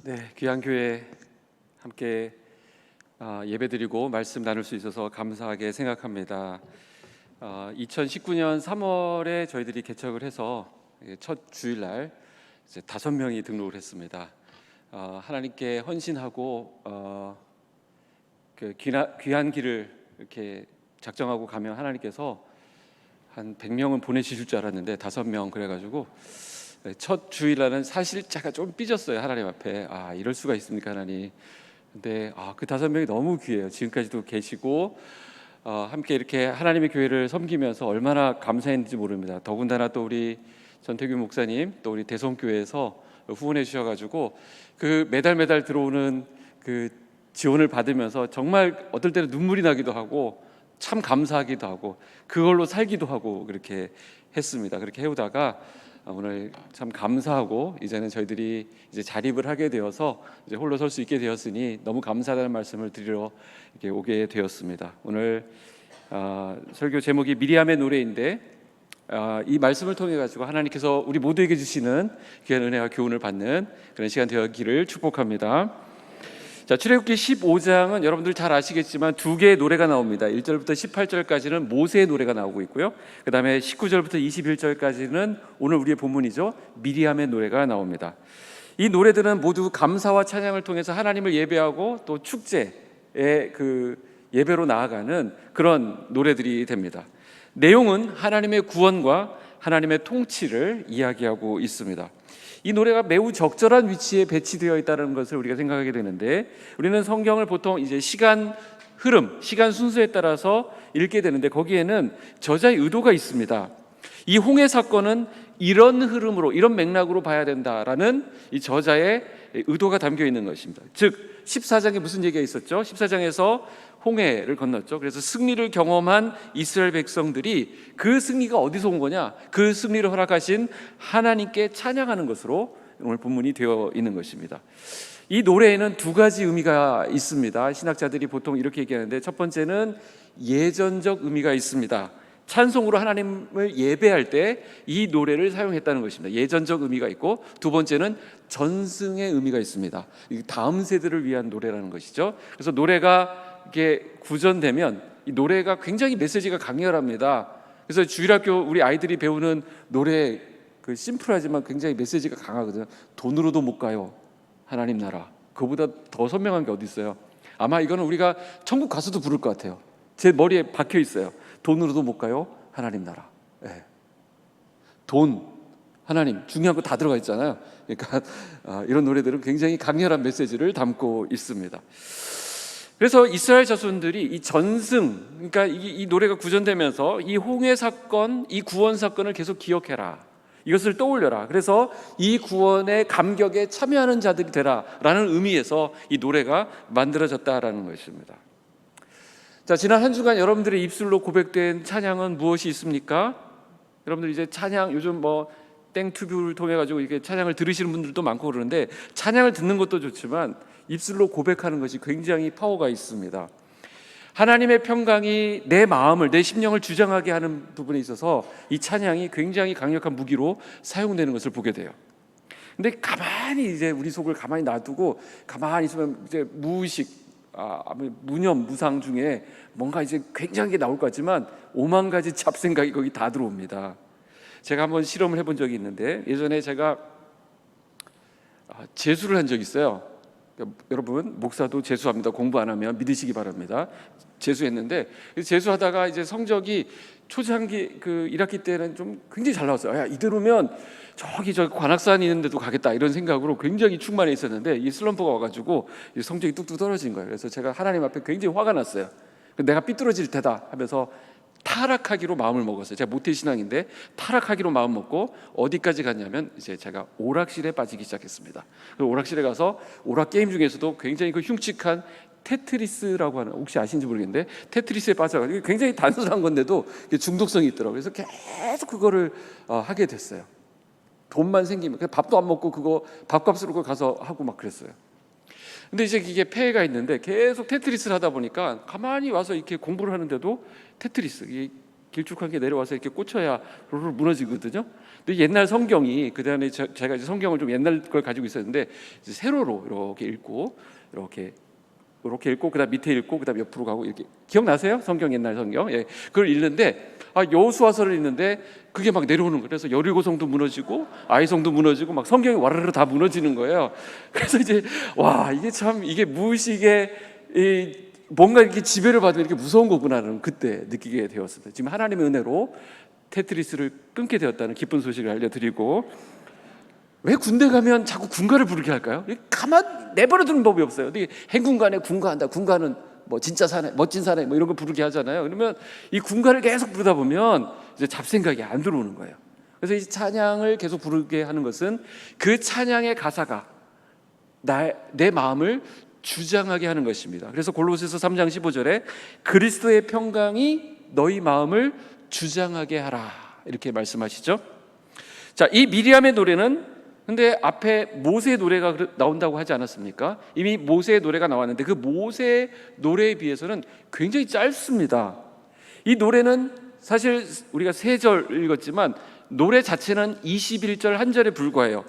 네, 귀한 교회 함께 예배드리고 말씀 나눌 수 있어서 감사하게 생각합니다. 2019년 3월에 저희들이 개척을 해서 첫 주일날 이제 5명이 등록을 했습니다. 하나님께 헌신하고 그 귀한 길을 이렇게 작정하고 가면 하나님께서 한 100명은 보내주실 줄 알았는데 5명 그래가지고 첫 주일날은 사실 제가 좀 삐졌어요. 하나님 앞에 이럴 수가 있습니까 하나님. 근데 그 5명이 너무 귀해요. 지금까지도 계시고 함께 이렇게 하나님의 교회를 섬기면서 얼마나 감사했는지 모릅니다. 더군다나 또 우리 전태규 목사님 또 우리 대성교회에서 후원해 주셔가지고 그 매달 들어오는 그 지원을 받으면서 정말 어떨 때는 눈물이 나기도 하고 참 감사하기도 하고 그걸로 살기도 하고 그렇게 했습니다. 그렇게 해오다가 오늘 참 감사하고 이제는 저희들이 이제 자립을 하게 되어서 이제 홀로 설 수 있게 되었으니 너무 감사하다는 말씀을 드리러 이렇게 오게 되었습니다. 오늘 설교 제목이 미리암의 노래인데 이 말씀을 통해 가지고 하나님께서 우리 모두에게 주시는 귀한 은혜와 교훈을 받는 그런 시간 되었기를 축복합니다. 자, 출애굽기 15장은 여러분들 잘 아시겠지만 두 개의 노래가 나옵니다. 1절부터 18절까지는 모세의 노래가 나오고 있고요. 그 다음에 19절부터 21절까지는 오늘 우리의 본문이죠, 미리암의 노래가 나옵니다. 이 노래들은 모두 감사와 찬양을 통해서 하나님을 예배하고 또 축제의 그 예배로 나아가는 그런 노래들이 됩니다. 내용은 하나님의 구원과 하나님의 통치를 이야기하고 있습니다. 이 노래가 매우 적절한 위치에 배치되어 있다는 것을 우리가 생각하게 되는데, 우리는 성경을 보통 이제 시간 흐름, 시간 순서에 따라서 읽게 되는데 거기에는 저자의 의도가 있습니다. 이 홍해 사건은 이런 흐름으로, 이런 맥락으로 봐야 된다라는 이 저자의 의도가 담겨 있는 것입니다. 즉 14장에 무슨 얘기가 있었죠? 14장에서 홍해를 건넜죠. 그래서 승리를 경험한 이스라엘 백성들이 그 승리가 어디서 온 거냐? 그 승리를 허락하신 하나님께 찬양하는 것으로 오늘 본문이 되어 있는 것입니다. 이 노래에는 두 가지 의미가 있습니다. 신학자들이 보통 이렇게 얘기하는데, 첫 번째는 예전적 의미가 있습니다. 찬송으로 하나님을 예배할 때 이 노래를 사용했다는 것입니다. 예전적 의미가 있고, 두 번째는 전승의 의미가 있습니다. 다음 세대를 위한 노래라는 것이죠. 그래서 노래가 이게 구전되면 이 노래가 굉장히 메시지가 강렬합니다. 그래서 주일학교 우리 아이들이 배우는 노래 그 심플하지만 굉장히 메시지가 강하거든요. 돈으로도 못 가요 하나님 나라. 그거보다 더 선명한 게 어디 있어요? 아마 이거는 우리가 천국 가서도 부를 것 같아요. 제 머리에 박혀 있어요. 돈으로도 못 가요 하나님 나라. 네. 돈, 하나님 중요한 거 다 들어가 있잖아요. 그러니까 이런 노래들은 굉장히 강렬한 메시지를 담고 있습니다. 그래서 이스라엘 자손들이 이 전승, 그러니까 이 노래가 구전되면서 이 홍해 사건, 이 구원 사건을 계속 기억해라, 이것을 떠올려라. 그래서 이 구원의 감격에 참여하는 자들이 되라라는 의미에서 이 노래가 만들어졌다라는 것입니다. 자, 지난 한 주간 여러분들의 입술로 고백된 찬양은 무엇이 있습니까? 여러분들 이제 찬양, 요즘 뭐 땡튜브를 통해 가지고 이렇게 찬양을 들으시는 분들도 많고 그러는데, 찬양을 듣는 것도 좋지만 입술로 고백하는 것이 굉장히 파워가 있습니다. 하나님의 평강이 내 마음을, 내 심령을 주장하게 하는 부분에 있어서 이 찬양이 굉장히 강력한 무기로 사용되는 것을 보게 돼요. 근데 가만히 이제 우리 속을 가만히 놔두고 가만히 있으면 이제 무의식, 무념, 무상 중에 뭔가 이제 굉장한 게 나올 것 같지만 5만 가지 잡생각이 거기 다 들어옵니다. 제가 한번 실험을 해본 적이 있는데, 예전에 제가 재수를 한 적이 있어요. 여러분, 목사도 재수합니다. 공부 안 하면 믿으시기 바랍니다. 재수했는데, 재수하다가 이제 성적이 초창기 그 1학기 때는 좀 굉장히 잘 나왔어요. 야, 이대로면 저기 관악산 있는 데도 가겠다, 이런 생각으로 굉장히 충만해 있었는데 이 슬럼프가 와가지고 성적이 뚝뚝 떨어진 거예요. 그래서 제가 하나님 앞에 굉장히 화가 났어요. 내가 삐뚤어질 테다 하면서 타락하기로 마음을 먹었어요. 제가 모태신앙인데 타락하기로 마음 먹고 어디까지 갔냐면, 이제 제가 오락실에 빠지기 시작했습니다. 오락실에 가서 오락 게임 중에서도 굉장히 그 흉측한 테트리스라고 하는, 혹시 아시는지 모르겠는데 테트리스에 빠져가지고 굉장히 단순한 건데도 중독성이 있더라고요. 그래서 계속 그거를 하게 됐어요. 돈만 생기면 밥도 안 먹고 그거 밥값으로 가서 하고 막 그랬어요. 근데 이제 이게 폐해가 있는데 계속 테트리스를 하다 보니까 가만히 와서 이렇게 공부를 하는데도 테트리스, 이 길쭉한 게 내려와서 이렇게 꽂혀야 롤롤 무너지거든요. 근데 옛날 성경이 그다음에 제가 이제 성경을 좀 옛날 걸 가지고 있었는데 이제 세로로 이렇게 읽고 이렇게 읽고 그다음 밑에 읽고 그다음 옆으로 가고 이렇게 기억나세요? 성경 옛날 성경 그걸 읽는데 여호수아서를 읽는데 그게 막 내려오는 거예요. 그래서 여리고성도 무너지고 아이성도 무너지고 막 성경이 와르르 다 무너지는 거예요. 그래서 이제 이게 참 이게 무의식의 뭔가 이렇게 지배를 받으면 이렇게 무서운 거구나는 그때 느끼게 되었습니다. 지금 하나님의 은혜로 테트리스를 끊게 되었다는 기쁜 소식을 알려드리고, 왜 군대 가면 자꾸 군가를 부르게 할까요? 가만 내버려 두는 법이 없어요. 행군간에 군가한다. 군가는 뭐 진짜 사내, 멋진 사내 뭐 이런 거 부르게 하잖아요. 그러면 이 군가를 계속 부르다 보면 이제 잡생각이 안 들어오는 거예요. 그래서 이 찬양을 계속 부르게 하는 것은 그 찬양의 가사가 내 마음을 주장하게 하는 것입니다. 그래서 골로새서 3장 15절에 그리스도의 평강이 너희 마음을 주장하게 하라 이렇게 말씀하시죠. 자, 이 미리암의 노래는 근데 앞에 모세의 노래가 나온다고 하지 않았습니까? 이미 모세의 노래가 나왔는데 그 모세의 노래에 비해서는 굉장히 짧습니다. 이 노래는 사실 우리가 3절 읽었지만 노래 자체는 21절 한 절에 불과해요.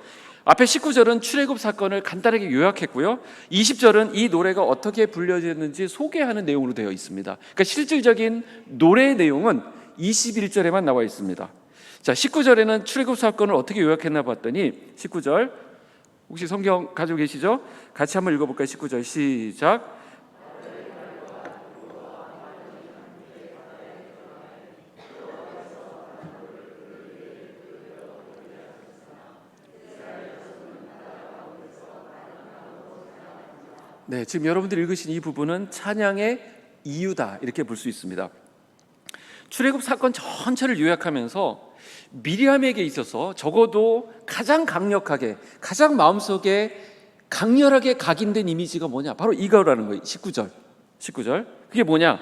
앞에 19절은 출애굽 사건을 간단하게 요약했고요, 20절은 이 노래가 어떻게 불려졌는지 소개하는 내용으로 되어 있습니다. 그러니까 실질적인 노래의 내용은 21절에만 나와 있습니다. 자, 19절에는 출애굽 사건을 어떻게 요약했나 봤더니 19절 혹시 성경 가지고 계시죠? 같이 한번 읽어볼까요? 19절 시작. 네, 지금 여러분들이 읽으신 이 부분은 찬양의 이유다 이렇게 볼 수 있습니다. 출애굽 사건 전체를 요약하면서 미리암에게 있어서 적어도 가장 강력하게, 가장 마음속에 강렬하게 각인된 이미지가 뭐냐? 바로 이거라는 거예요. 19절. 그게 뭐냐?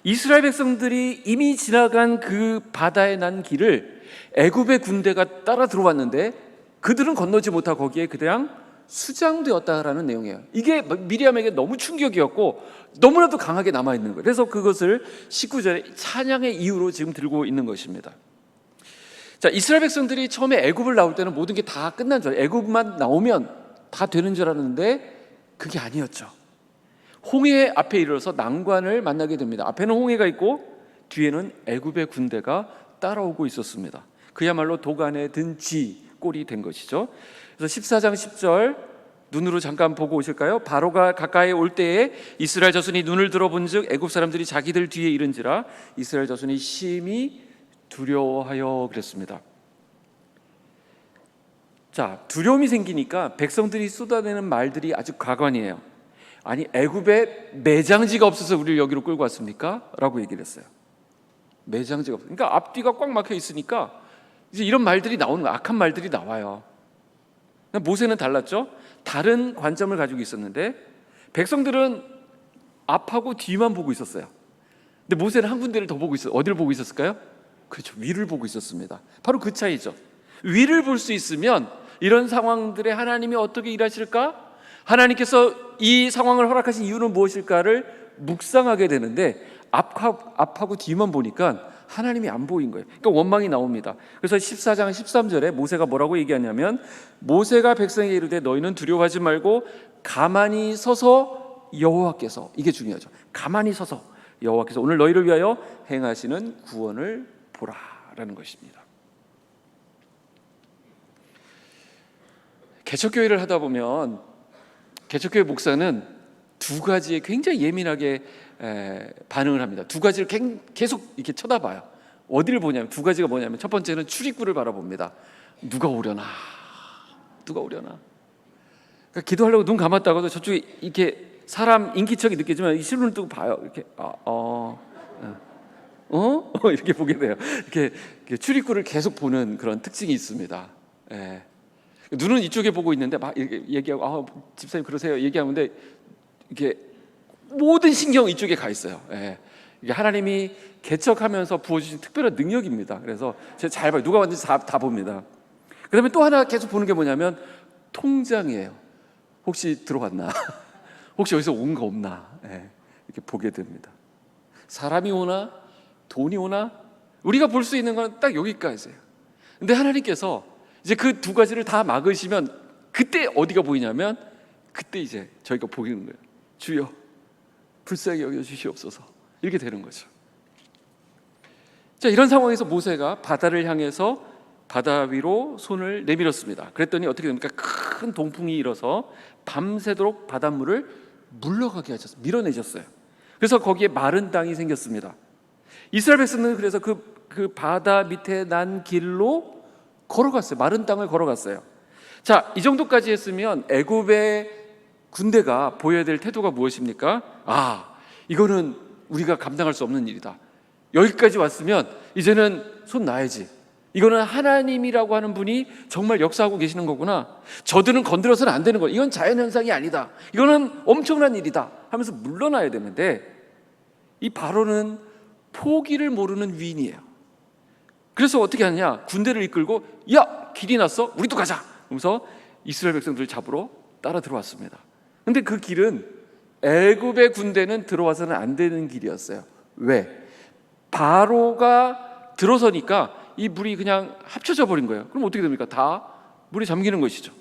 이스라엘 백성들이 이미 지나간 그 바다에 난 길을 애굽의 군대가 따라 들어왔는데 그들은 건너지 못하고 거기에 그냥 수장되었다라는 내용이에요. 이게 미리암에게 너무 충격이었고 너무나도 강하게 남아있는 거예요. 그래서 그것을 19절에 찬양의 이유로 지금 들고 있는 것입니다. 자, 이스라엘 백성들이 처음에 애굽을 나올 때는 모든 게 다 끝난 줄 알아요. 애굽만 나오면 다 되는 줄 알았는데 그게 아니었죠. 홍해 앞에 이르러서 난관을 만나게 됩니다. 앞에는 홍해가 있고 뒤에는 애굽의 군대가 따라오고 있었습니다. 그야말로 도간에 든 쥐 꼴이 된 것이죠. 그래서 14장 10절 눈으로 잠깐 보고 오실까요? 바로가 가까이 올 때에 이스라엘 자손이 눈을 들어본즉 애굽 사람들이 자기들 뒤에 이른지라 이스라엘 자손이 심히 두려워하여 그랬습니다. 자, 두려움이 생기니까 백성들이 쏟아내는 말들이 아주 가관이에요. 아니, 애굽에 매장지가 없어서 우리를 여기로 끌고 왔습니까? 라고 얘기를 했어요. 매장지가 없어요. 그러니까 앞뒤가 꽉 막혀 있으니까 이제 이런 말들이 나오는 거예요. 악한 말들이 나와요. 모세는 달랐죠. 다른 관점을 가지고 있었는데 백성들은 앞하고 뒤만 보고 있었어요. 근데 모세는 한 군데를 더 보고 있어요. 어디를 보고 있었을까요? 그렇죠, 위를 보고 있었습니다. 바로 그 차이죠. 위를 볼 수 있으면 이런 상황들에 하나님이 어떻게 일하실까? 하나님께서 이 상황을 허락하신 이유는 무엇일까를 묵상하게 되는데 앞하고 뒤만 보니까 하나님이 안 보인 거예요. 그러니까 원망이 나옵니다. 그래서 14장 13절에 모세가 뭐라고 얘기하냐면 모세가 백성에게 이르되 너희는 두려워하지 말고 가만히 서서 여호와께서, 이게 중요하죠, 가만히 서서 여호와께서 오늘 너희를 위하여 행하시는 구원을 보라라는 것입니다. 개척교회를 하다 보면 개척교회 목사는 두 가지에 굉장히 예민하게 반응을 합니다. 두 가지를 계속 이렇게 쳐다봐요. 어디를 보냐면 두 가지가 뭐냐면 첫 번째는 출입구를 바라봅니다. 누가 오려나. 그러니까 기도하려고 눈 감았다가도 저쪽에 이렇게 사람 인기척이 느껴지면 실눈을 뜨고 봐요. 이렇게 이렇게 보게 돼요. 이렇게 출입구를 계속 보는 그런 특징이 있습니다. 눈은 이쪽에 보고 있는데 막 이렇게 얘기하고 집사님 그러세요 얘기하는데 이게 모든 신경 이쪽에 가 있어요. 이게 하나님이 개척하면서 부어주신 특별한 능력입니다. 그래서 제가 잘 봐요. 누가 왔는지 다 봅니다. 그 다음에 또 하나 계속 보는 게 뭐냐면 통장이에요. 혹시 들어왔나? 혹시 여기서 온 거 없나? 이렇게 보게 됩니다. 사람이 오나 돈이 오나 우리가 볼 수 있는 건 딱 여기까지예요. 근데 하나님께서 이제 그 두 가지를 다 막으시면 그때 어디가 보이냐면 그때 이제 저희가 보이는 거예요. 주여 불쌍히 여겨 주시옵소서. 이렇게 되는 거죠. 자, 이런 상황에서 모세가 바다를 향해서 바다 위로 손을 내밀었습니다. 그랬더니 어떻게 됩니까? 큰 동풍이 일어서 밤새도록 바닷물을 물러가게 하셨어요. 밀어내셨어요. 그래서 거기에 마른 땅이 생겼습니다. 이스라엘 백성은 그래서 그 바다 밑에 난 길로 걸어갔어요. 마른 땅을 걸어갔어요. 자, 이 정도까지 했으면 애굽의 군대가 보여야 될 태도가 무엇입니까? 이거는 우리가 감당할 수 없는 일이다. 여기까지 왔으면 이제는 손 놔야지. 이거는 하나님이라고 하는 분이 정말 역사하고 계시는 거구나. 저들은 건드려서는 안 되는 거야. 이건 자연현상이 아니다. 이거는 엄청난 일이다 하면서 물러나야 되는데, 이 바로는 포기를 모르는 위인이에요. 그래서 어떻게 하느냐? 군대를 이끌고 야, 길이 났어? 우리도 가자. 그러면서 이스라엘 백성들을 잡으러 따라 들어왔습니다. 근데 그 길은 애굽의 군대는 들어와서는 안 되는 길이었어요. 왜? 바로가 들어서니까 이 물이 그냥 합쳐져 버린 거예요. 그럼 어떻게 됩니까? 다 물에 잠기는 것이죠.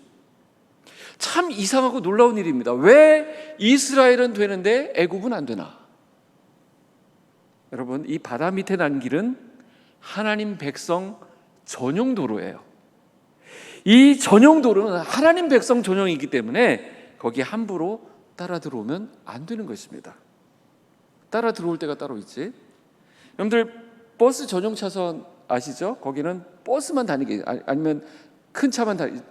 참 이상하고 놀라운 일입니다. 왜 이스라엘은 되는데 애굽은 안 되나? 여러분, 이 바다 밑에 난 길은 하나님 백성 전용 도로예요. 이 전용 도로는 하나님 백성 전용이기 때문에 거기에 함부로 따라 들어오면 안 되는 것입니다. 따라 들어올 때가 따로 있지. 여러분들 버스 전용 차선 아시죠? 거기는 버스만 다니게, 아니면 큰 차만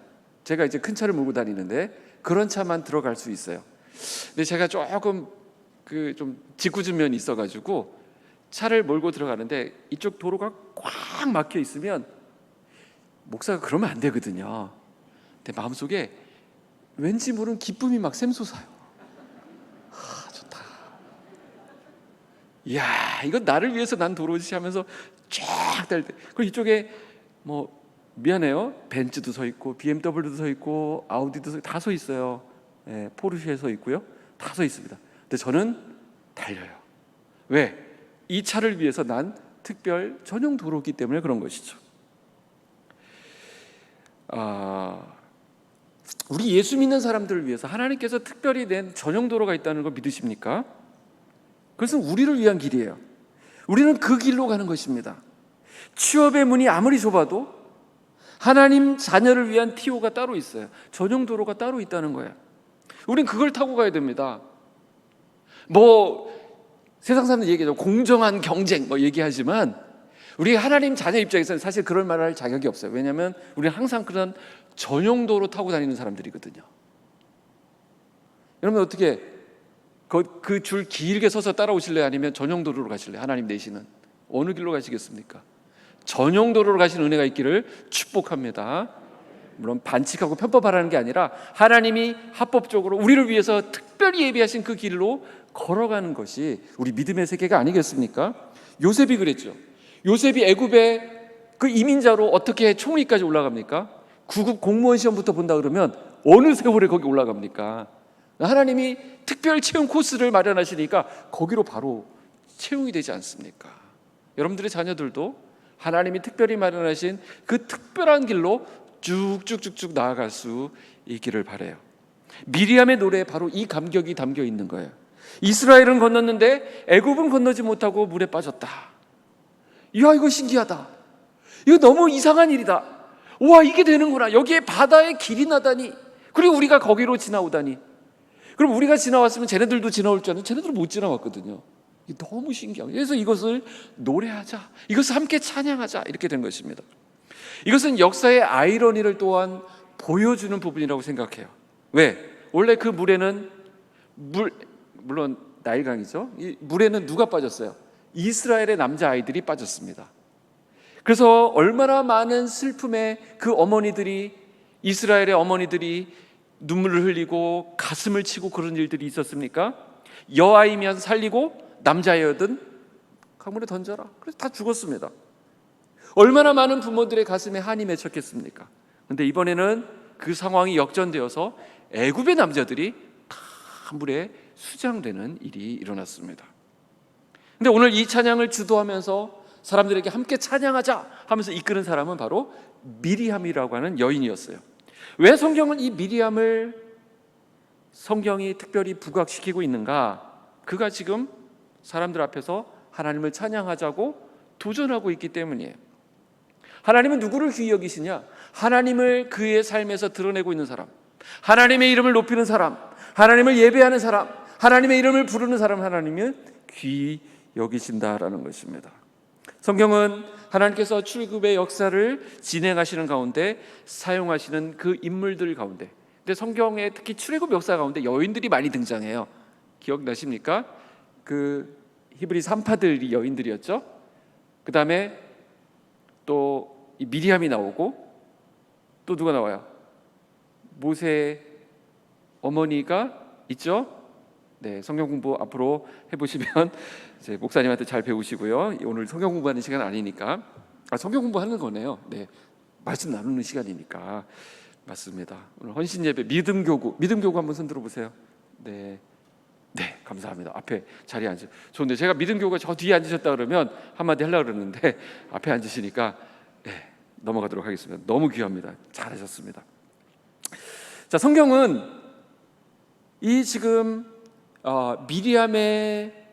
제가 이제 큰 차를 몰고 다니는데 그런 차만 들어갈 수 있어요. 근데 제가 조금 좀 짓궂은 면이 있어가지고 차를 몰고 들어가는데 이쪽 도로가 꽉 막혀 있으면 목사가 그러면 안 되거든요. 근데 마음속에 왠지 모르는 기쁨이 막 샘솟아요. 좋다. 이야, 이건 나를 위해서 난 도로지 하면서 쫙 달 때, 그리고 이쪽에 뭐 미안해요, 벤츠도 서 있고 BMW도 서 있고 아우디도 다 서 있어요. 포르쉐 서 있고요, 다 서 있습니다. 근데 저는 달려요. 왜? 이 차를 위해서 난 특별 전용 도로이기 때문에 그런 것이죠. 우리 예수 믿는 사람들을 위해서 하나님께서 특별히 낸 전용 도로가 있다는 거 믿으십니까? 그것은 우리를 위한 길이에요. 우리는 그 길로 가는 것입니다. 취업의 문이 아무리 좁아도 하나님 자녀를 위한 TO가 따로 있어요. 전용 도로가 따로 있다는 거예요. 우린 그걸 타고 가야 됩니다. 세상 사람들 얘기하죠. 공정한 경쟁 얘기하지만 우리 하나님 자녀 입장에서는 사실 그런 말을 할 자격이 없어요. 왜냐하면 우리는 항상 그런 전용 도로 타고 다니는 사람들이거든요. 여러분 어떻게 그 줄 길게 서서 따라오실래요? 아니면 전용 도로로 가실래요? 하나님 내시는 어느 길로 가시겠습니까? 전용 도로로 가시는 은혜가 있기를 축복합니다. 물론 반칙하고 편법하라는 게 아니라 하나님이 합법적으로 우리를 위해서 특별히 예비하신 그 길로 걸어가는 것이 우리 믿음의 세계가 아니겠습니까? 요셉이 그랬죠. 요셉이 애굽의 그 이민자로 어떻게 총리까지 올라갑니까? 9급 공무원 시험부터 본다 그러면 어느 세월에 거기 올라갑니까? 하나님이 특별 채용 코스를 마련하시니까 거기로 바로 채용이 되지 않습니까? 여러분들의 자녀들도 하나님이 특별히 마련하신 그 특별한 길로 쭉쭉쭉쭉 나아갈 수 있기를 바라요. 미리암의 노래에 바로 이 감격이 담겨 있는 거예요. 이스라엘은 건넜는데 애굽은 건너지 못하고 물에 빠졌다. 이야, 이거 신기하다. 이거 너무 이상한 일이다. 와, 이게 되는구나. 여기에 바다에 길이 나다니. 그리고 우리가 거기로 지나오다니. 그럼 우리가 지나왔으면 쟤네들도 지나올 줄 알았는데 쟤네들은 못 지나왔거든요. 이게 너무 신기해요. 그래서 이것을 노래하자, 이것을 함께 찬양하자, 이렇게 된 것입니다. 이것은 역사의 아이러니를 또한 보여주는 부분이라고 생각해요. 왜? 원래 그 물에는 물론 나일강이죠. 이 물에는 누가 빠졌어요? 이스라엘의 남자아이들이 빠졌습니다. 그래서 얼마나 많은 슬픔에 그 어머니들이, 이스라엘의 어머니들이 눈물을 흘리고 가슴을 치고 그런 일들이 있었습니까? 여아이면 살리고 남자여든 강물에 던져라. 그래서 다 죽었습니다. 얼마나 많은 부모들의 가슴에 한이 맺혔겠습니까? 그런데 이번에는 그 상황이 역전되어서 애굽의 남자들이 다 물에 수장되는 일이 일어났습니다. 근데 오늘 이 찬양을 주도하면서 사람들에게 함께 찬양하자 하면서 이끄는 사람은 바로 미리암이라고 하는 여인이었어요. 왜 성경은 이 미리암을 성경이 특별히 부각시키고 있는가? 그가 지금 사람들 앞에서 하나님을 찬양하자고 도전하고 있기 때문이에요. 하나님은 누구를 귀히 여기시냐? 하나님을 그의 삶에서 드러내고 있는 사람, 하나님의 이름을 높이는 사람, 하나님을 예배하는 사람, 하나님의 이름을 부르는 사람, 하나님은 귀히 여기신다라는 것입니다. 성경은 하나님께서 출애굽의 역사를 진행하시는 가운데 사용하시는 그 인물들 가운데, 근데 성경에 특히 출애굽 역사 가운데 여인들이 많이 등장해요. 기억나십니까? 그 히브리 산파들이 여인들이었죠. 그 다음에 또 이 미리암이 나오고, 또 누가 나와요? 모세 어머니가 있죠. 네, 성경 공부 앞으로 해보시면 이제 목사님한테 잘 배우시고요. 오늘 성경 공부하는 시간 아니니까, 성경 공부하는 거네요. 네, 말씀 나누는 시간이니까. 맞습니다. 오늘 헌신 예배 믿음 교구 한번 손 들어보세요. 네, 감사합니다. 앞에 자리에 앉으. 좋은데 제가 믿음 교구가 저 뒤에 앉으셨다 그러면 한마디 하려고 그러는데 앞에 앉으시니까 넘어가도록 하겠습니다. 너무 귀합니다. 잘하셨습니다. 자, 성경은 이 지금 미리암의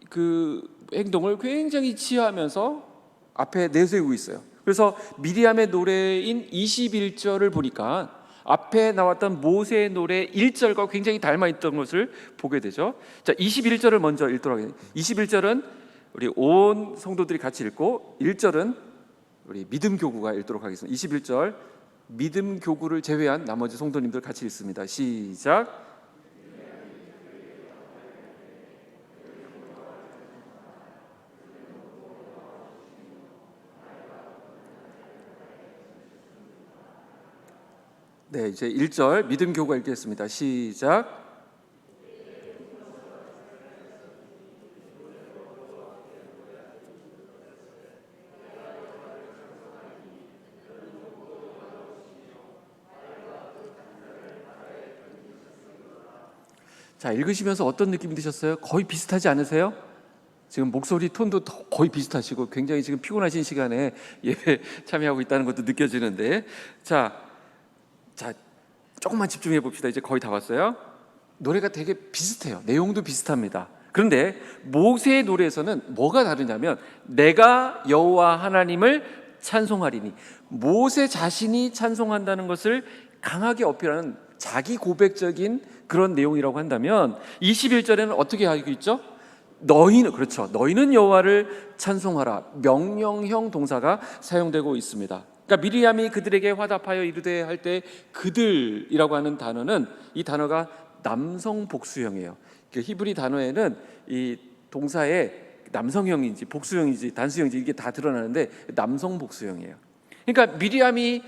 그 행동을 굉장히 치하하면서 앞에 내세우고 있어요. 그래서 미리암의 노래인 21절을 보니까 앞에 나왔던 모세의 노래 1절과 굉장히 닮아 있던 것을 보게 되죠. 자, 21절을 먼저 읽도록 하겠습니다. 21절은 우리 온 성도들이 같이 읽고 1절은 우리 믿음 교구가 읽도록 하겠습니다. 21절 믿음 교구를 제외한 나머지 성도님들 같이 읽습니다. 시작. 네, 이제 1절 믿음 교구가 읽겠습니다. 시작. 자, 읽으시면서 어떤 느낌이 드셨어요? 거의 비슷하지 않으세요? 지금 목소리 톤도 거의 비슷하시고 굉장히 지금 피곤하신 시간에 예배 참여하고 있다는 것도 느껴지는데, 자, 조금만 집중해 봅시다. 이제 거의 다 왔어요. 노래가 되게 비슷해요. 내용도 비슷합니다. 그런데 모세의 노래에서는 뭐가 다르냐면 내가 여호와 하나님을 찬송하리니, 모세 자신이 찬송한다는 것을 강하게 어필하는 자기 고백적인 그런 내용이라고 한다면, 21절에는 어떻게 하고 있죠? 너희는 여호와를 찬송하라. 명령형 동사가 사용되고 있습니다. 그러니까 미리암이 그들에게 화답하여 이르되 할 때 그들이라고 하는 단어는, 이 단어가 남성 복수형이에요. 히브리 단어에는 이 동사에 남성형인지 복수형인지 단수형인지 이게 다 드러나는데 남성 복수형이에요. 그러니까 미리암이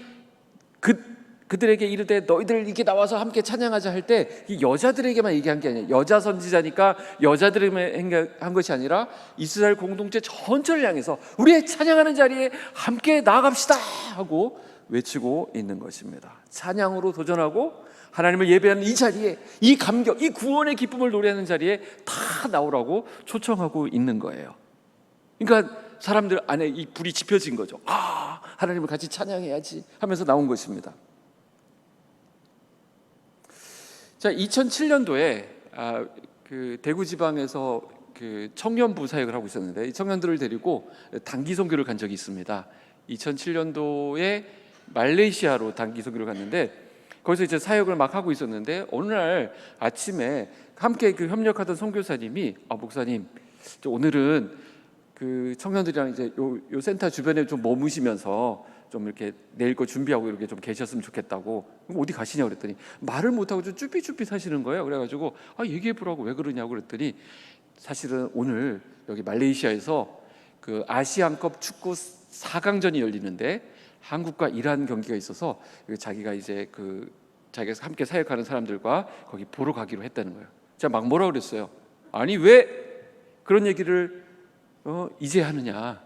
그들에게 이르되 너희들 이렇게 나와서 함께 찬양하자 할 때 여자들에게만 얘기한 게 아니에요. 여자 선지자니까 여자들에게만 한 것이 아니라 이스라엘 공동체 전체를 향해서 우리의 찬양하는 자리에 함께 나아갑시다 하고 외치고 있는 것입니다. 찬양으로 도전하고 하나님을 예배하는 이 자리에, 이 감격, 이 구원의 기쁨을 노래하는 자리에 다 나오라고 초청하고 있는 거예요. 그러니까 사람들 안에 이 불이 지펴진 거죠. 하나님을 같이 찬양해야지 하면서 나온 것입니다. 자, 2007년도에 그 대구 지방에서 그 청년부 사역을 하고 있었는데, 이 청년들을 데리고 단기 선교를 간 적이 있습니다. 2007년도에 말레이시아로 단기 선교를 갔는데, 거기서 이제 사역을 막 하고 있었는데 어느 날 아침에 함께 그 협력하던 선교사님이 목사님, 오늘은 그 청년들이랑 이제 요 센터 주변에 좀 머무시면서 좀 이렇게 내일 거 준비하고 이렇게 좀 계셨으면 좋겠다고. 그럼 어디 가시냐고 그랬더니 말을 못하고 좀 쭈삣쭈삣 하시는 거예요. 그래가지고 얘기해보라고. 왜 그러냐고 그랬더니 사실은 오늘 여기 말레이시아에서 그 아시안컵 축구 4강전이 열리는데 한국과 이란 경기가 있어서 자기가 이제 자기가 함께 사역하는 사람들과 거기 보러 가기로 했다는 거예요. 제가 막 뭐라 그랬어요. 아니 왜 그런 얘기를 이제 하느냐?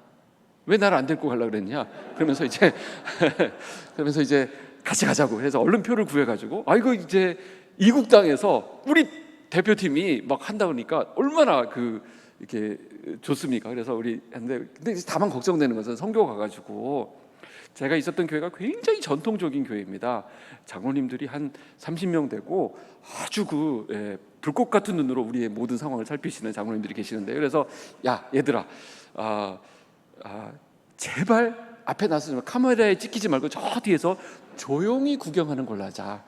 왜 나를 안 데리고 가려고 그랬냐? 그러면서 이제 같이 가자고 해서 얼른 표를 구해가지고, 이거 이제 이국당에서 우리 대표팀이 막 한다 그러니까 얼마나 이렇게 좋습니까? 그래서 근데 다만 걱정되는 것은 성교 가가지고 제가 있었던 교회가 굉장히 전통적인 교회입니다. 장로님들이 한 30명 되고 아주 불꽃 같은 눈으로 우리의 모든 상황을 살피시는 장로님들이 계시는데, 그래서 야 얘들아, 제발 앞에 나서 카메라에 찍히지 말고 저 뒤에서 조용히 구경하는 걸로 하자.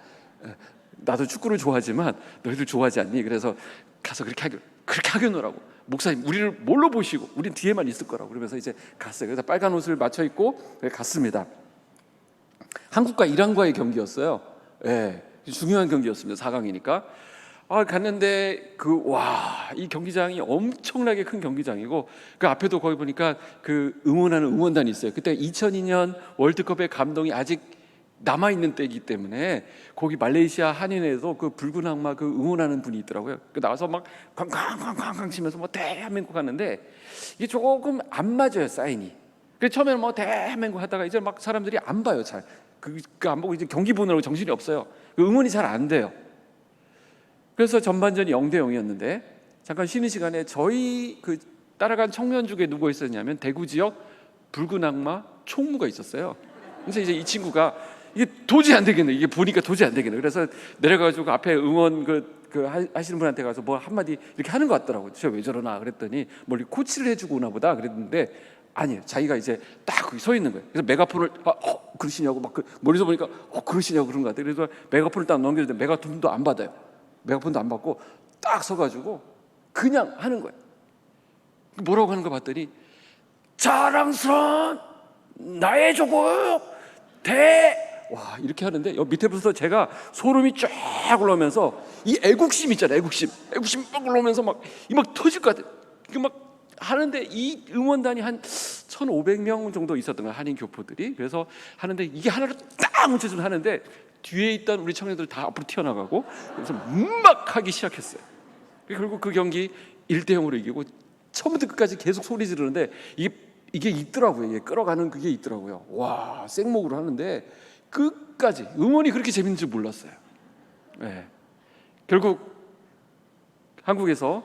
나도 축구를 좋아하지만 너희들 좋아하지 않니? 그래서 가서 그렇게 하겨노라고. 목사님 우리를 뭘로 보시고, 우린 뒤에만 있을 거라고. 그러면서 이제 갔어요. 그래서 빨간 옷을 맞춰 입고 갔습니다. 한국과 이란과의 경기였어요. 중요한 경기였습니다. 4강이니까. 갔는데 이 경기장이 엄청나게 큰 경기장이고, 그 앞에도 거기 보니까 그 응원하는 응원단이 있어요. 그때 2002년 월드컵의 감동이 아직 남아있는 때이기 때문에 거기 말레이시아 한인회에도 그 붉은 악마 그 응원하는 분이 있더라고요. 나와서 막 쾅쾅쾅쾅 치면서 뭐 대한민국 하는데 이게 조금 안 맞아요, 사인이. 그래서 처음에는 뭐 대한민국 하다가 이제 막 사람들이 안 봐요, 잘. 안 보고 이제 경기 보느라고 정신이 없어요. 응원이 잘 안 돼요. 그래서 전반전이 0대 0이었는데 잠깐 쉬는 시간에 저희 따라간 청년 중에 누구 있었냐면 대구 지역 붉은 악마 총무가 있었어요. 그래서 이제 이 친구가 이게 도저히 안 되겠네, 이게 보니까 도저히 안 되겠네. 그래서 내려가지고 앞에 응원 하시는 분한테 가서 뭐 한마디 이렇게 하는 것 같더라고요. 저 왜 저러나 그랬더니 뭐 코치를 해주고 오나 보다 그랬는데 아니에요. 자기가 이제 딱 거기 서 있는 거예요. 그래서 메가폰을 그러시냐고 막 멀리서 보니까 그러시냐고 그런 것 같아요. 그래서 메가폰을 딱 넘겼는데 메가폰도 안 받아요. 메가폰도 안 받고 딱 서가지고 그냥 하는 거예요. 뭐라고 하는 거 봤더니 자랑스러운 나의 조국 와 이렇게 하는데 밑에부터 제가 소름이 쫙 올라오면서 이 애국심 있잖아요. 애국심 막 올라오면서 막 터질 것 같아요. 막 하는데 이 응원단이 한 1,500명 정도 있었던 거예요, 한인 교포들이. 그래서 하는데 이게 하나로 딱 뭉쳐서 하는데 뒤에 있던 우리 청년들 다 앞으로 튀어나가고 그래서 막 하기 시작했어요. 결국 그 경기 1대 0으로 이기고 처음부터 끝까지 계속 소리 지르는데 이게 있더라고요. 이게 끌어가는 그게 있더라고요. 와, 생목으로 하는데 끝까지 응원이 그렇게 재밌는 줄 몰랐어요. 결국 한국에서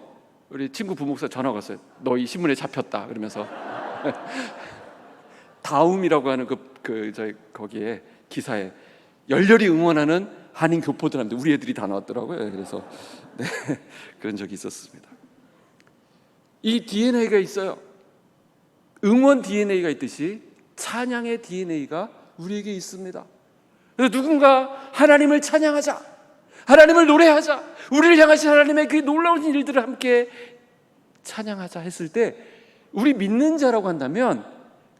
우리 친구 부목사 전화가 왔어요. 너 이 신문에 잡혔다 그러면서 다음이라고 하는 저희 거기에 기사에 열렬히 응원하는 한인 교포들한테 우리 애들이 다 나왔더라고요. 그래서 그런 적이 있었습니다. 이 DNA가 있어요. 응원 DNA가 있듯이 찬양의 DNA가 우리에게 있습니다. 그래서 누군가 하나님을 찬양하자, 하나님을 노래하자, 우리를 향하신 하나님의 그 놀라운 일들을 함께 찬양하자 했을 때 우리 믿는 자라고 한다면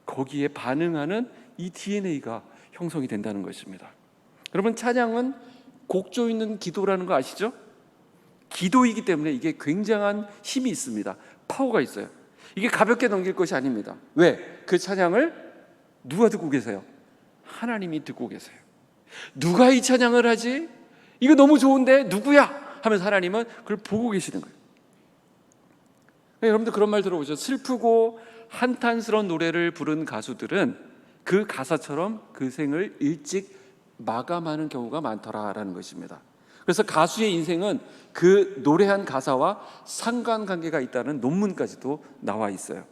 거기에 반응하는 이 DNA가 형성이 된다는 것입니다. 여러분, 찬양은 곡조 있는 기도라는 거 아시죠? 기도이기 때문에 이게 굉장한 힘이 있습니다. 파워가 있어요. 이게 가볍게 넘길 것이 아닙니다. 왜? 그 찬양을 누가 듣고 계세요? 하나님이 듣고 계세요. 누가 이 찬양을 하지? 이거 너무 좋은데 누구야? 하면서 하나님은 그걸 보고 계시는 거예요. 여러분들 그런 말 들어보죠? 슬프고 한탄스러운 노래를 부른 가수들은 그 가사처럼 그 생을 일찍 마감하는 경우가 많더라라는 것입니다. 그래서 가수의 인생은 그 노래한 가사와 상관관계가 있다는 논문까지도 나와 있어요.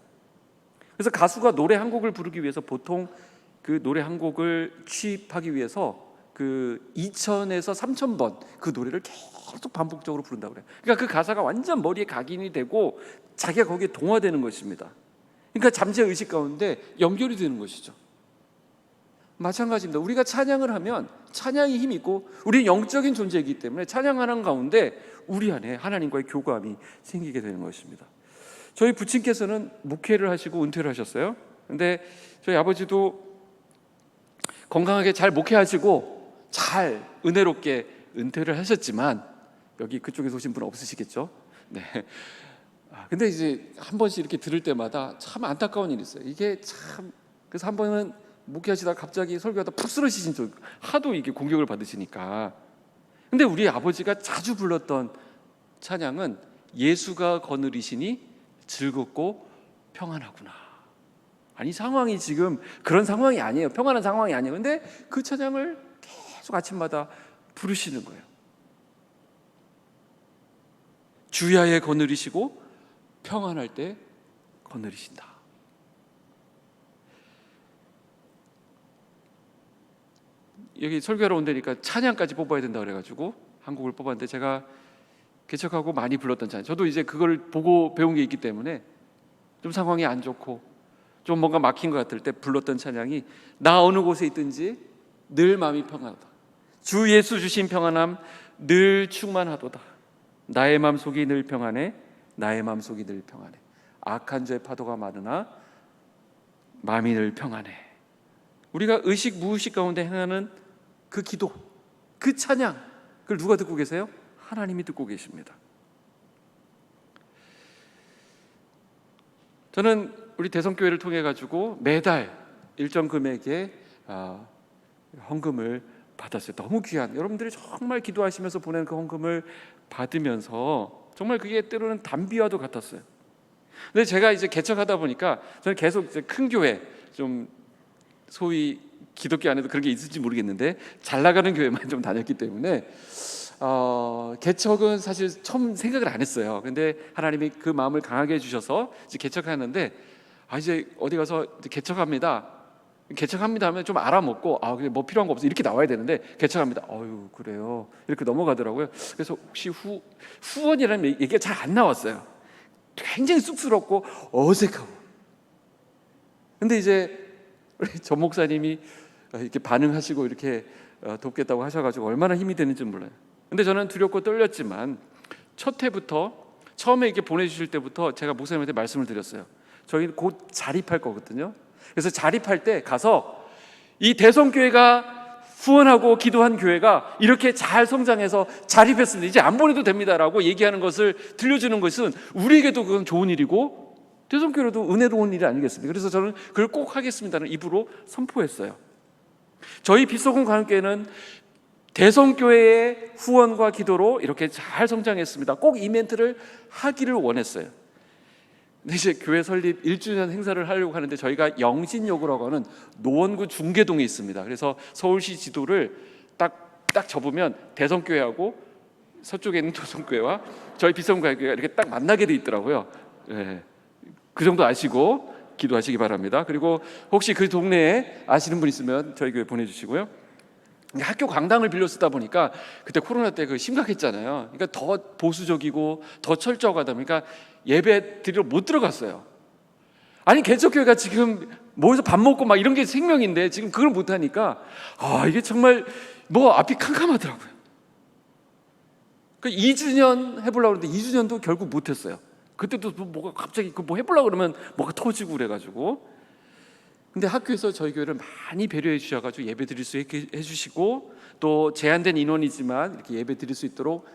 그래서 가수가 노래 한 곡을 부르기 위해서 보통 그 노래 한 곡을 취입하기 위해서 그 2,000에서 3,000번 그 노래를 계속 반복적으로 부른다고 그래요. 그러니까 그 가사가 완전 머리에 각인이 되고 자기가 거기에 동화되는 것입니다. 그러니까 잠재의식 가운데 연결이 되는 것이죠. 마찬가지입니다. 우리가 찬양을 하면 찬양이 힘이 있고 우리는 영적인 존재이기 때문에 찬양하는 가운데 우리 안에 하나님과의 교감이 생기게 되는 것입니다. 저희 부친께서는 목회를 하시고 은퇴를 하셨어요. 근데 저희 아버지도 건강하게 잘 목회하시고 잘 은혜롭게 은퇴를 하셨지만 여기 그쪽에서 오신 분 없으시겠죠? 네. 근데 이제 한 번씩 이렇게 들을 때마다 참 안타까운 일이 있어요. 이게 참, 그래서 한 번은 목회하시다가 갑자기 설교하다 푹 쓰러지신 적, 하도 이게 공격을 받으시니까. 근데 우리 아버지가 자주 불렀던 찬양은 예수가 거느리시니 즐겁고 평안하구나. 아니, 상황이 지금 그런 상황이 아니에요. 평안한 상황이 아니에요. 근데 그 찬양을 계속 아침마다 부르시는 거예요. 주야에 거느리시고 평안할 때 거느리신다. 여기 설교하러 온다니까 찬양까지 뽑아야 된다 그래가지고 한 곡을 뽑았는데, 제가 개척하고 많이 불렀던 찬양, 저도 이제 그걸 보고 배운 게 있기 때문에 좀 상황이 안 좋고 좀 뭔가 막힌 것 같을 때 불렀던 찬양이, 나 어느 곳에 있든지 늘 마음이 평안하다. 주 예수 주신 평안함 늘 충만하도다. 나의 마음속이 늘 평안해. 나의 마음속이 늘 평안해. 악한 죄의 파도가 많으나 마음이 늘 평안해. 우리가 의식 무의식 가운데 행하는 그 기도, 그 찬양, 그걸 누가 듣고 계세요? 하나님이 듣고 계십니다. 저는 우리 대성교회를 통해 가지고 매달 일정 금액의 헌금을 받았어요. 너무 귀한, 여러분들이 정말 기도하시면서 보낸 그 헌금을 받으면서 정말 그게 때로는 단비와도 같았어요. 근데 제가 이제 개척하다 보니까 저는 계속 이제 큰 교회, 좀 소위 기독교 안에도 그런 게 있을지 모르겠는데 잘 나가는 교회만 좀 다녔기 때문에 개척은 사실 처음 생각을 안 했어요. 근데 하나님이 그 마음을 강하게 해주셔서 이제 개척하는데, 이제 어디 가서 이제 개척합니다 하면 좀 알아먹고, 그게 뭐 필요한 거 없어 이렇게 나와야 되는데, 개척합니다. 그래요, 이렇게 넘어가더라고요. 그래서 혹시 후원이라는 얘기가 잘 안 나왔어요. 굉장히 쑥스럽고 어색하고. 근데 이제 우리 전 목사님이 이렇게 반응하시고 이렇게 돕겠다고 하셔가지고 얼마나 힘이 되는지 몰라요. 근데 저는 두렵고 떨렸지만 첫 해부터, 처음에 이렇게 보내주실 때부터 제가 목사님한테 말씀을 드렸어요. 저희는 곧 자립할 거거든요. 그래서 자립할 때 가서 이 대성교회가 후원하고 기도한 교회가 이렇게 잘 성장해서 자립했습니다, 이제 안 보내도 됩니다라고 얘기하는 것을 들려주는 것은 우리에게도 그건 좋은 일이고 대성교회도 은혜로운 일이 아니겠습니까? 그래서 저는 그걸 꼭 하겠습니다는 입으로 선포했어요. 저희 빛소금 광역교회는 대성교회의 후원과 기도로 이렇게 잘 성장했습니다. 꼭 이 멘트를 하기를 원했어요. 근데 이제 교회 설립 1주년 행사를 하려고 하는데, 저희가 영신역이라고 하는 노원구 중계동에 있습니다. 그래서 서울시 지도를 딱 접으면 대성교회하고 서쪽에 있는 도성교회와 저희 빛소금 광역교회가 이렇게 딱 만나게 돼 있더라고요. 네. 그 정도 아시고 기도하시기 바랍니다. 그리고 혹시 그 동네에 아시는 분 있으면 저희 교회 보내주시고요. 학교 강당을 빌려 쓰다 보니까 그때 코로나 때 그 심각했잖아요. 그러니까 더 보수적이고 더 철저하고 하다 보니까 예배 드리러 못 들어갔어요. 아니, 개척교회가 지금 모여서 밥 먹고 막 이런 게 생명인데 지금 그걸 못 하니까 이게 정말 뭐 앞이 캄캄하더라고요. 그 2주년 해보려고 했는데 2주년도 결국 못 했어요. 그때도 뭐가 갑자기 뭐 해보려고 그러면 뭐가 터지고 그래가지고. 근데 학교에서 저희 교회를 많이 배려해 주셔가지고 예배 드릴 수 있게 해주시고, 또 제한된 인원이지만 이렇게 예배 드릴 수 있도록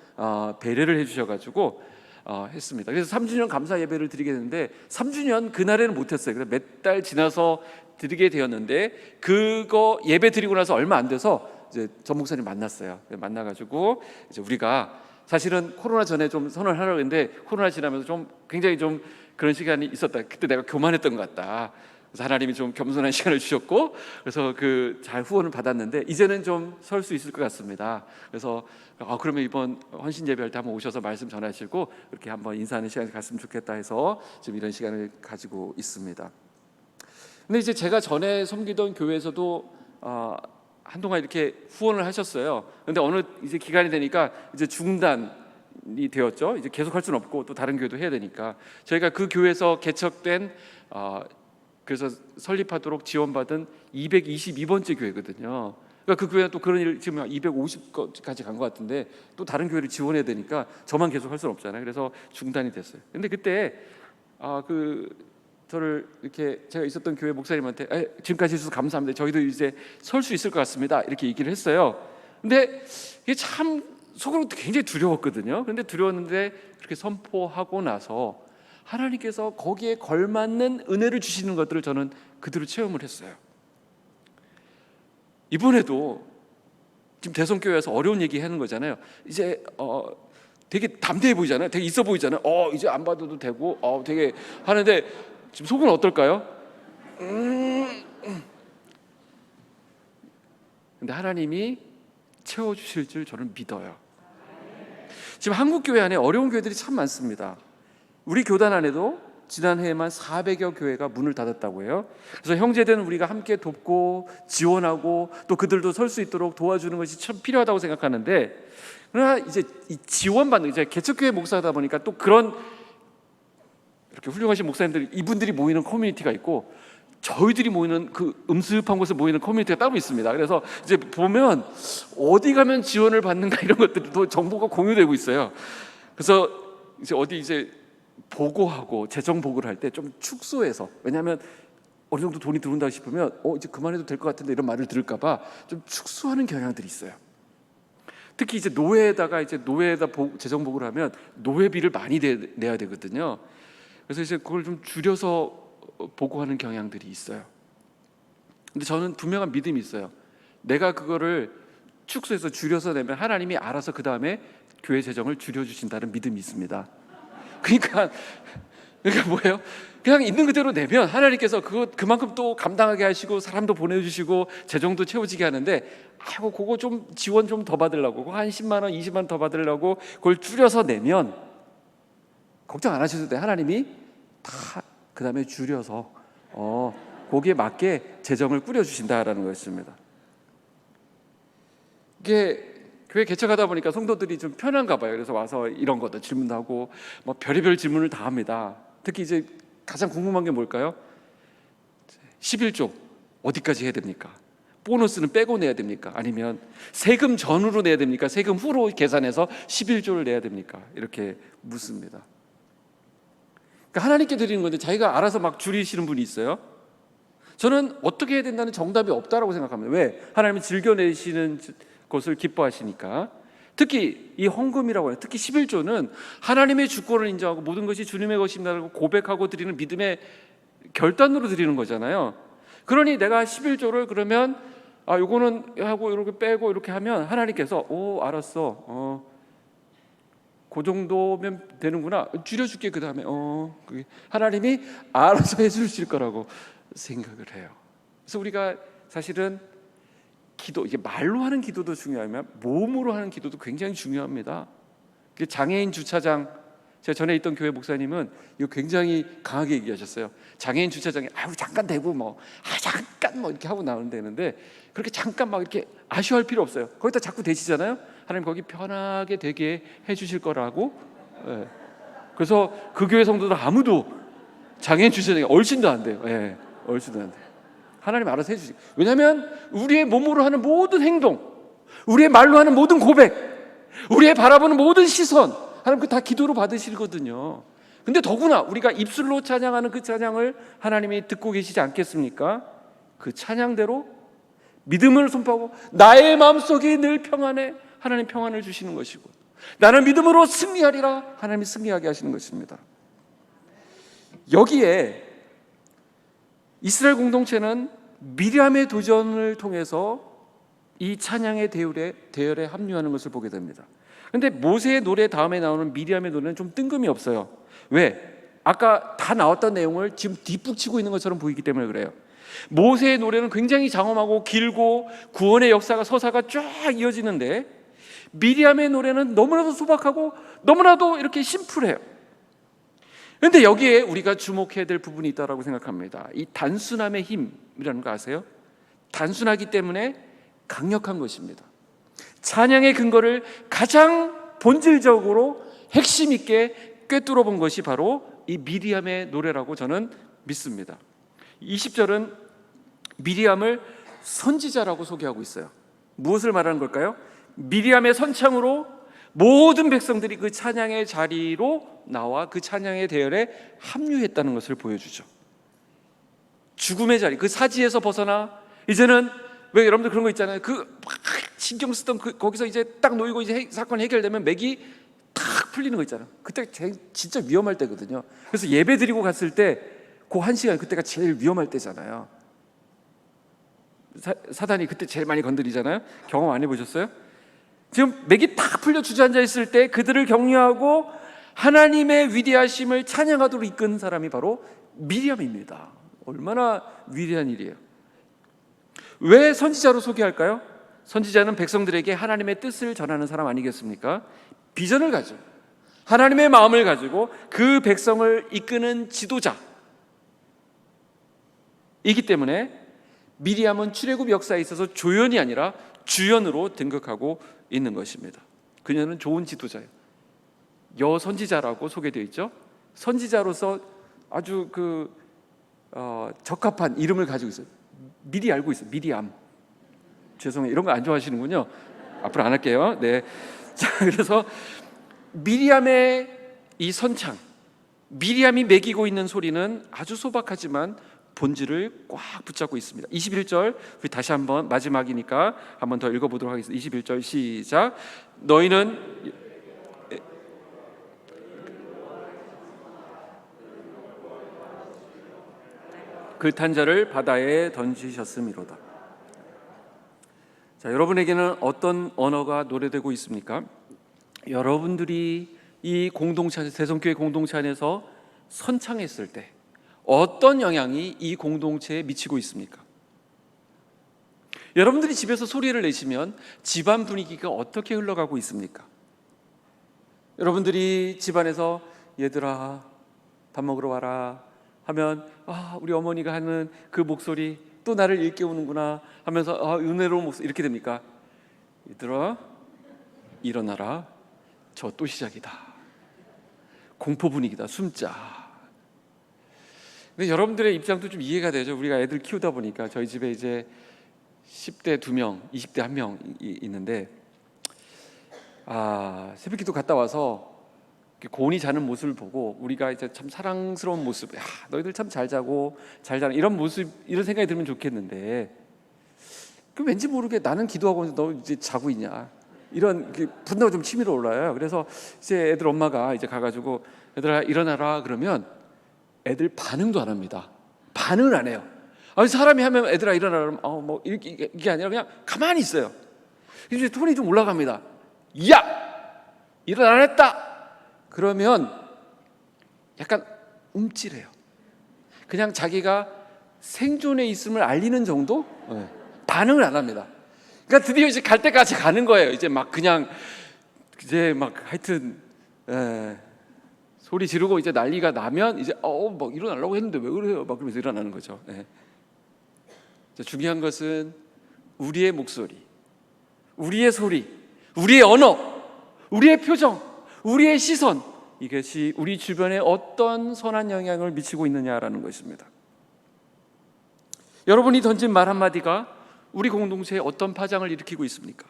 배려를 해주셔가지고 했습니다. 그래서 3주년 감사 예배를 드리게 됐는데 3주년 그날에는 못했어요. 그래서 몇 달 지나서 드리게 되었는데, 그거 예배 드리고 나서 얼마 안 돼서 이제 전 목사님 만났어요. 만나가지고 이제 우리가 사실은 코로나 전에 좀 선언을 하려고 했는데 코로나 지나면서 좀 굉장히 좀 그런 시간이 있었다. 그때 내가 교만했던 것 같다. 그래서 하나님이 좀 겸손한 시간을 주셨고, 그래서 그 잘 후원을 받았는데 이제는 좀 설 수 있을 것 같습니다. 그래서 그러면 이번 헌신 예배할 때 한번 오셔서 말씀 전하시고 이렇게 한번 인사하는 시간이 갔으면 좋겠다 해서 지금 이런 시간을 가지고 있습니다. 근데 이제 제가 전에 섬기던 교회에서도 한동안 이렇게 후원을 하셨어요. 근데 어느 이제 기간이 되니까 이제 중단이 되었죠. 이제 계속 할 수는 없고 또 다른 교회도 해야 되니까 저희가 그 교회에서 개척된 그래서 설립하도록 지원받은 222번째 교회거든요. 그러니까 그 교회는 또 그런 일 지금 250까지 간 것 같은데 또 다른 교회를 지원해야 되니까 저만 계속 할 수는 없잖아요. 그래서 중단이 됐어요. 근데 그때 저를 이렇게 제가 있었던 교회 목사님한테 지금까지 해주셔서 감사합니다. 저희도 이제 설 수 있을 것 같습니다. 이렇게 얘기를 했어요. 근데 이게 참 속으로 굉장히 두려웠거든요. 근데 두려웠는데 그렇게 선포하고 나서 하나님께서 거기에 걸맞는 은혜를 주시는 것들을 저는 그대로 체험을 했어요. 이번에도 지금 대성교회에서 어려운 얘기 하는 거잖아요. 이제 되게 담대해 보이잖아요. 되게 있어 보이잖아요. 이제 안 받아도 되고 되게 하는데 지금 속은 어떨까요? 근데 하나님이 채워주실 줄 저는 믿어요. 지금 한국 교회 안에 어려운 교회들이 참 많습니다. 우리 교단 안에도 지난해에만 400여 교회가 문을 닫았다고 해요. 그래서 형제된 우리가 함께 돕고 지원하고 또 그들도 설 수 있도록 도와주는 것이 참 필요하다고 생각하는데, 그러나 이제 이 지원받는, 이제 개척교회 목사다 보니까 또 그런 이렇게 훌륭하신 목사님들, 이분들이 모이는 커뮤니티가 있고 저희들이 모이는 그 음습한 곳에 모이는 커뮤니티가 따로 있습니다. 그래서 이제 보면 어디 가면 지원을 받는가 이런 것들도 정보가 공유되고 있어요. 그래서 이제 어디 이제 보고하고 재정 보고를 할 때 좀 축소해서, 왜냐하면 어느 정도 돈이 들어온다 싶으면 이제 그만해도 될 것 같은데 이런 말을 들을까 봐 좀 축소하는 경향들이 있어요. 특히 이제 노회에다 재정 보고를 하면 노회비를 많이 내야 되거든요. 그래서 이제 그걸 좀 줄여서 보고하는 경향들이 있어요. 근데 저는 분명한 믿음이 있어요. 내가 그거를 축소해서 줄여서 내면 하나님이 알아서 그 다음에 교회 재정을 줄여주신다는 믿음이 있습니다. 그러니까 뭐예요? 그냥 있는 그대로 내면 하나님께서 그만큼 또 감당하게 하시고 사람도 보내주시고 재정도 채워지게 하는데, 그거 좀 지원 좀 더 받으려고, 그거 한 10만 원, 20만 원 더 받으려고 그걸 줄여서 내면 걱정 안 하셔도 돼. 하나님이 다 그 다음에 줄여서 거기에 맞게 재정을 꾸려주신다라는 것입니다. 이게 교회 개척하다 보니까 성도들이 좀 편한가 봐요. 그래서 와서 이런 것도 질문도 하고 뭐 별의별 질문을 다 합니다. 특히 이제 가장 궁금한 게 뭘까요? 11조 어디까지 해야 됩니까? 보너스는 빼고 내야 됩니까? 아니면 세금 전후로 내야 됩니까? 세금 후로 계산해서 11조를 내야 됩니까? 이렇게 묻습니다. 그러니까 하나님께 드리는 건데 자기가 알아서 막 줄이시는 분이 있어요. 저는 어떻게 해야 된다는 정답이 없다라고 생각합니다. 왜? 하나님이 즐겨내시는 것을 기뻐하시니까. 특히 이 헌금이라고 해요. 특히 11조는 하나님의 주권을 인정하고 모든 것이 주님의 것입니다라고 고백하고 드리는 믿음의 결단으로 드리는 거잖아요. 그러니 내가 11조를 그러면 요거는 하고 이렇게 빼고 이렇게 하면 하나님께서 알았어. 그 정도면 되는구나. 줄여줄게. 그 다음에 하나님이 알아서 해주실 거라고 생각을 해요. 그래서 우리가 사실은 기도, 이게 말로 하는 기도도 중요하면 몸으로 하는 기도도 굉장히 중요합니다. 장애인 주차장, 제가 전에 있던 교회 목사님은 이거 굉장히 강하게 얘기하셨어요. 장애인 주차장에 잠깐 대고 잠깐 이렇게 하고 나오면 되는데, 그렇게 잠깐 막 이렇게 아쉬워할 필요 없어요. 거기다 자꾸 대시잖아요. 하나님 거기 편하게 되게 해주실 거라고. 그래서 그 교회 성도들 아무도 장애인 주차장에 얼씬도 안 돼요. 얼씬도 안 돼요. 하나님 알아서 해주시. 왜냐하면 우리의 몸으로 하는 모든 행동, 우리의 말로 하는 모든 고백, 우리의 바라보는 모든 시선, 하나님 그 다 기도로 받으시거든요. 근데 더구나 우리가 입술로 찬양하는 그 찬양을 하나님이 듣고 계시지 않겠습니까? 그 찬양대로 믿음을 선포하고 나의 마음속이 늘 평안해, 하나님 평안을 주시는 것이고, 나는 믿음으로 승리하리라, 하나님이 승리하게 하시는 것입니다. 여기에 이스라엘 공동체는 미리암의 도전을 통해서 이 찬양의 대열에 합류하는 것을 보게 됩니다. 그런데 모세의 노래 다음에 나오는 미리암의 노래는 좀 뜬금이 없어요. 왜? 아까 다 나왔던 내용을 지금 뒷북치고 있는 것처럼 보이기 때문에 그래요. 모세의 노래는 굉장히 장엄하고 길고 구원의 역사가, 서사가 쫙 이어지는데, 미리암의 노래는 너무나도 소박하고 너무나도 이렇게 심플해요. 그런데 여기에 우리가 주목해야 될 부분이 있다고 생각합니다. 이 단순함의 힘이라는 거 아세요? 단순하기 때문에 강력한 것입니다. 찬양의 근거를 가장 본질적으로 핵심 있게 꿰뚫어 본 것이 바로 이 미리암의 노래라고 저는 믿습니다. 20절은 미리암을 선지자라고 소개하고 있어요. 무엇을 말하는 걸까요? 미리암의 선창으로 모든 백성들이 그 찬양의 자리로 나와 그 찬양의 대열에 합류했다는 것을 보여주죠. 죽음의 자리, 그 사지에서 벗어나 이제는, 왜 여러분들 그런 거 있잖아요. 신경 쓰던 거기서 이제 딱 놓이고 이제 사건 해결되면 맥이 탁 풀리는 거 있잖아요. 그때 진짜 위험할 때거든요. 그래서 예배 드리고 갔을 때 그 1시간, 그때가 제일 위험할 때잖아요. 사단이 그때 제일 많이 건드리잖아요. 경험 안 해보셨어요? 지금 맥이 탁 풀려 주저앉아 있을 때 그들을 격려하고 하나님의 위대하심을 찬양하도록 이끈 사람이 바로 미리암입니다. 얼마나 위대한 일이에요. 왜 선지자로 소개할까요? 선지자는 백성들에게 하나님의 뜻을 전하는 사람 아니겠습니까? 비전을 가지고 하나님의 마음을 가지고 그 백성을 이끄는 지도자이기 때문에 미리암은 출애굽 역사에 있어서 조연이 아니라 주연으로 등극하고 있는 것입니다. 그녀는 좋은 지도자예요. 여선지자라고 소개되어 있죠. 선지자로서 아주 적합한 이름을 가지고 있어요. 미리 알고 있어요. 미리암. 죄송해요. 이런 거 안 좋아하시는군요. 앞으로 안 할게요. 네. 자, 그래서 미리암의 이 선창, 미리암이 매기고 있는 소리는 아주 소박하지만 본질을 꽉 붙잡고 있습니다. 21절 우리 다시 한번 마지막이니까 한번 더 읽어보도록 하겠습니다. 21절 시작. 너희는 그 탄자를 바다에 던지셨음이로다. 자, 여러분에게는 어떤 언어가 노래되고 있습니까? 여러분들이 이 공동체 안에서, 대성교회 공동체 안에서 선창했을 때 어떤 영향이 이 공동체에 미치고 있습니까? 여러분들이 집에서 소리를 내시면 집안 분위기가 어떻게 흘러가고 있습니까? 여러분들이 집안에서 얘들아 밥 먹으러 와라 하면 우리 어머니가 하는 그 목소리 또 나를 일깨우는구나 하면서 은혜로운 목소리 이렇게 됩니까? 얘들아 일어나라, 저 또 시작이다, 공포 분위기다, 숨자. 근데 여러분들의 입장도 좀 이해가 되죠. 우리가 애들 키우다 보니까 저희 집에 이제 10대 2명, 20대 1명 있는데 새벽기도 갔다 와서 고은이 자는 모습을 보고 우리가 이제 참 사랑스러운 모습, 너희들 참 잘 자고 잘 자는 이런 모습, 이런 생각이 들면 좋겠는데 그 왠지 모르게 나는 기도하고 있는데 너 이제 자고 있냐, 이런 분노가 좀 치밀어 올라요. 그래서 이제 애들 엄마가 이제 가가지고 얘들아 일어나라 그러면 애들 반응도 안 합니다. 반응을 안 해요. 사람이 하면 애들아 일어나라 그러면 뭐 이게 아니라 그냥 가만히 있어요. 이제 톤이 좀 올라갑니다. 야! 일어나랬다! 그러면 약간 움찔해요. 그냥 자기가 생존에 있음을 알리는 정도? 반응을 안 합니다. 그러니까 드디어 이제 갈 때까지 가는 거예요. 이제 막 그냥 이제 막 하여튼 소리 지르고 이제 난리가 나면 이제 막 일어나려고 했는데 왜 그래요? 막 그러면서 일어나는 거죠. 중요한 것은 우리의 목소리, 우리의 소리, 우리의 언어, 우리의 표정, 우리의 시선, 이것이 우리 주변에 어떤 선한 영향을 미치고 있느냐라는 것입니다. 여러분이 던진 말 한마디가 우리 공동체에 어떤 파장을 일으키고 있습니까?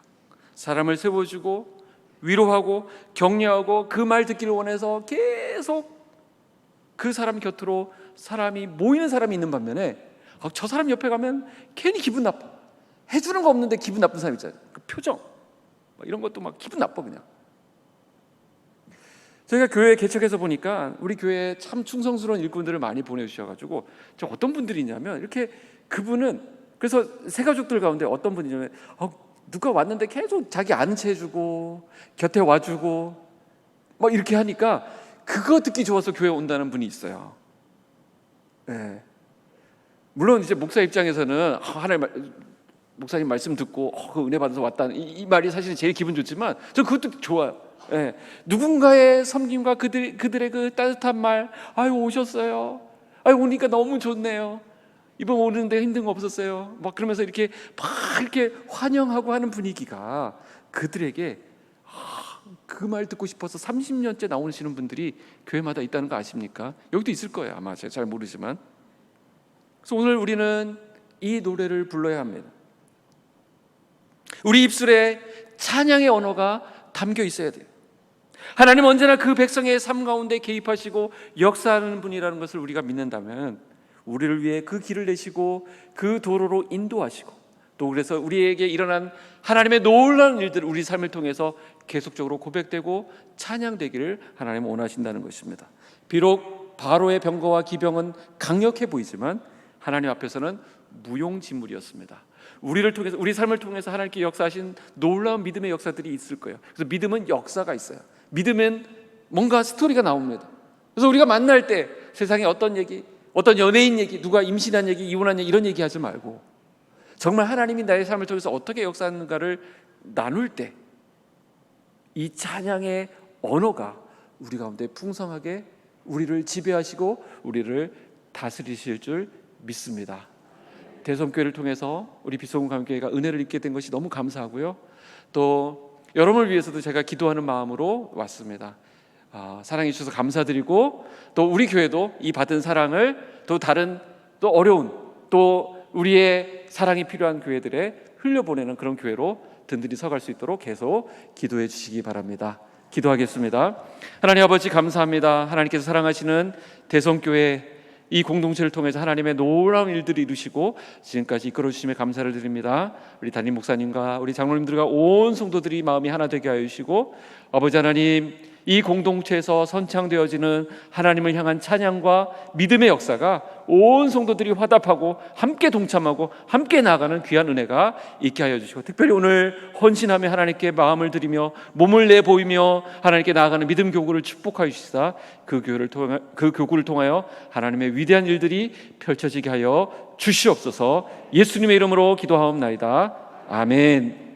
사람을 세워주고 위로하고 격려하고 그 말 듣기를 원해서 계속 그 사람 곁으로 사람이 모이는 사람이 있는 반면에 저 사람 옆에 가면 괜히 기분 나빠. 해주는 거 없는데 기분 나쁜 사람 있잖아요. 그 표정 이런 것도 막 기분 나빠 그냥. 저희가 교회 개척해서 보니까 우리 교회에 참 충성스러운 일꾼들을 많이 보내주셔가지고 저 어떤 분들이 있냐면 이렇게 그분은 그래서 새 가족들 가운데 어떤 분이냐면 누가 왔는데 계속 자기 아는 체 해주고 곁에 와주고 막 이렇게 하니까 그거 듣기 좋아서 교회 온다는 분이 있어요. 물론 이제 목사 입장에서는 하나님 목사님 말씀 듣고 그 은혜 받아서 왔다는 이 말이 사실은 제일 기분 좋지만 저 그것도 좋아요. 누군가의 섬김과 그들의 그 따뜻한 말, 오셨어요. 오니까 너무 좋네요. 이번 오는데 힘든 거 없었어요. 막 그러면서 이렇게 환영하고 하는 분위기가 그들에게 그 말 듣고 싶어서 30년째 나오시는 분들이 교회마다 있다는 거 아십니까? 여기도 있을 거예요. 아마 제가 잘 모르지만. 그래서 오늘 우리는 이 노래를 불러야 합니다. 우리 입술에 찬양의 언어가 담겨 있어야 돼요. 하나님 언제나 그 백성의 삶 가운데 개입하시고 역사하는 분이라는 것을 우리가 믿는다면 우리를 위해 그 길을 내시고 그 도로로 인도하시고 또 그래서 우리에게 일어난 하나님의 놀라운 일들을 우리 삶을 통해서 계속적으로 고백되고 찬양되기를 하나님은 원하신다는 것입니다. 비록 바로의 병거와 기병은 강력해 보이지만 하나님 앞에서는 무용지물이었습니다. 우리를 통해서, 우리 삶을 통해서 하나님께 역사하신 놀라운 믿음의 역사들이 있을 거예요. 그래서 믿음은 역사가 있어요. 믿으면 뭔가 스토리가 나옵니다. 그래서 우리가 만날 때 세상에 어떤 얘기, 어떤 연예인 얘기, 누가 임신한 얘기, 이혼한 얘기 이런 얘기 하지 말고 정말 하나님이 나의 삶을 통해서 어떻게 역사하는가를 나눌 때 이 찬양의 언어가 우리 가운데 풍성하게 우리를 지배하시고 우리를 다스리실 줄 믿습니다. 대성교회를 통해서 우리 빛소금강교회가 은혜를 입게 된 것이 너무 감사하고요. 또 여러분을 위해서도 제가 기도하는 마음으로 왔습니다. 사랑해 주셔서 감사드리고, 또 우리 교회도 이 받은 사랑을 또 다른 또 어려운 또 우리의 사랑이 필요한 교회들에 흘려보내는 그런 교회로 든든히 서갈 수 있도록 계속 기도해 주시기 바랍니다. 기도하겠습니다. 하나님 아버지, 감사합니다. 하나님께서 사랑하시는 대성교회 이 공동체를 통해서 하나님의 놀라운 일들을 이루시고 지금까지 이끌어 주심에 감사를 드립니다. 우리 담임 목사님과 우리 장로님들과 온 성도들이 마음이 하나 되게 하여 주시고, 아버지 하나님, 이 공동체에서 선창되어지는 하나님을 향한 찬양과 믿음의 역사가 온 성도들이 화답하고 함께 동참하고 함께 나아가는 귀한 은혜가 있게 하여 주시고, 특별히 오늘 헌신하며 하나님께 마음을 드리며 몸을 내보이며 하나님께 나아가는 믿음 교구를 축복하여 주시사 그 교구를 통하여 하나님의 위대한 일들이 펼쳐지게 하여 주시옵소서. 예수님의 이름으로 기도하옵나이다. 아멘.